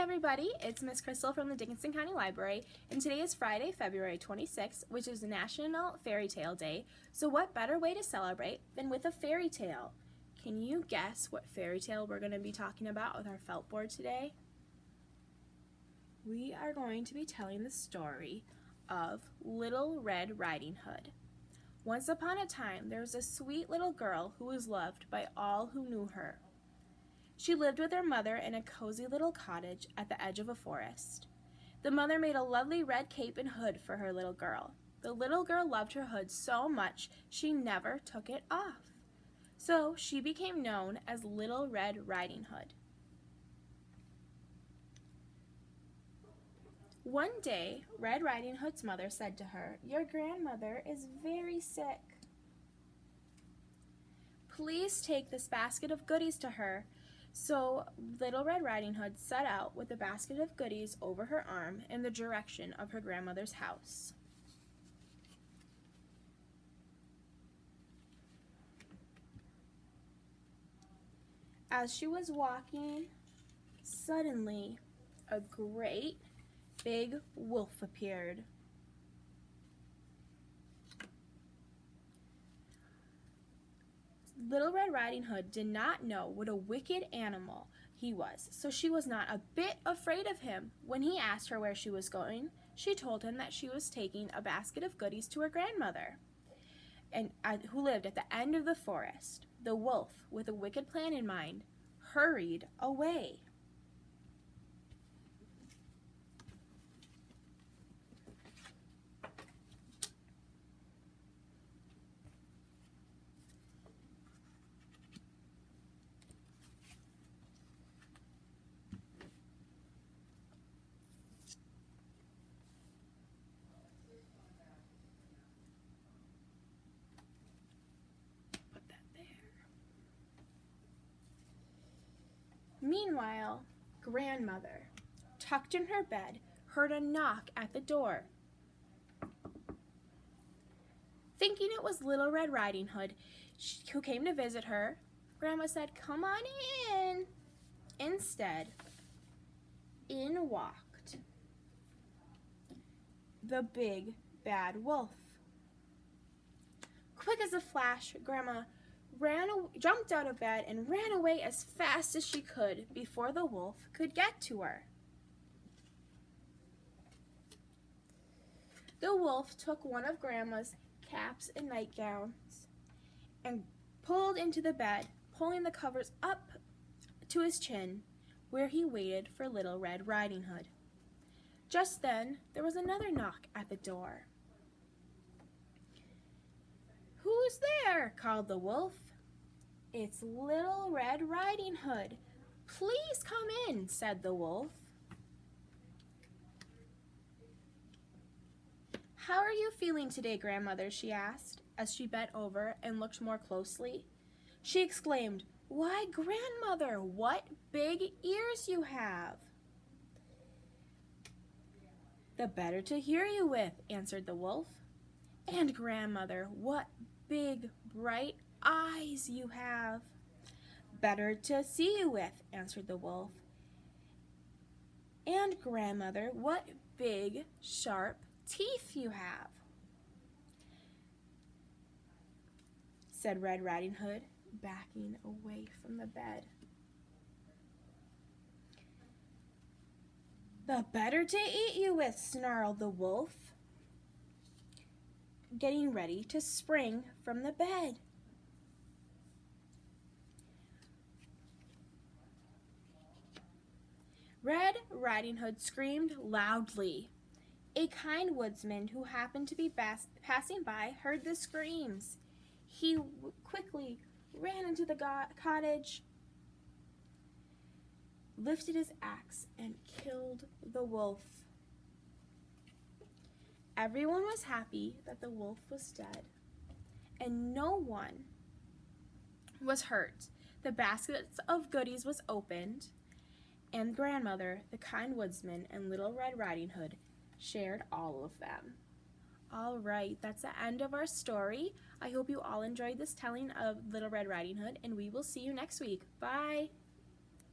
everybody, it's Miss Crystal from the Dickinson County Library, and today is Friday, February 26th, which is National Fairy Tale Day. So what better way to celebrate than with a fairy tale? Can you guess what fairy tale we're going to be talking about with our felt board today? We are going to be telling the story of Little Red Riding Hood. Once upon a time, there was a sweet little girl who was loved by all who knew her. She lived with her mother in a cozy little cottage at the edge of a forest. The mother made a lovely red cape and hood for her little girl. The little girl loved her hood so much she never took it off. So she became known as Little Red Riding Hood. One day, Red Riding Hood's mother said to her, "Your grandmother is very sick. Please take this basket of goodies to her." So Little Red Riding Hood set out with a basket of goodies over her arm in the direction of her grandmother's house. As she was walking, suddenly a great big wolf appeared. Little Red Riding Hood did not know what a wicked animal he was, so she was not a bit afraid of him. When he asked her where she was going, she told him that she was taking a basket of goodies to her grandmother, who lived at the end of the forest. The wolf, with a wicked plan in mind, hurried away. Meanwhile, Grandmother, tucked in her bed, heard a knock at the door. Thinking it was Little Red Riding Hood who came to visit her, Grandma said, "Come on in." Instead, in walked the big bad wolf. Quick as a flash, Grandma jumped out of bed and ran away as fast as she could before the wolf could get to her. The wolf took one of Grandma's caps and nightgowns and pulled into the bed, pulling the covers up to his chin, where he waited for Little Red Riding Hood. Just then, there was another knock at the door. "Who's there?" called the wolf. "It's Little Red Riding Hood. Please come in," said the wolf. "How are you feeling today, Grandmother?" she asked, as she bent over and looked more closely. She exclaimed, "Why, Grandmother, what big ears you have!" "The better to hear you with," answered the wolf. "And Grandmother, what big, bright eyes you have." "Better to see you with," answered the wolf. "And Grandmother, what big, sharp teeth you have," said Red Riding Hood, backing away from the bed. "The better to eat you with," snarled the wolf, getting ready to spring from the bed. Red Riding Hood screamed loudly. A kind woodsman who happened to be passing by heard the screams. He quickly ran into the cottage, lifted his axe, and killed the wolf. Everyone was happy that the wolf was dead, and no one was hurt. The basket of goodies was opened, and Grandmother, the kind woodsman, and Little Red Riding Hood shared all of them. All right, that's the end of our story. I hope you all enjoyed this telling of Little Red Riding Hood, and we will see you next week. Bye!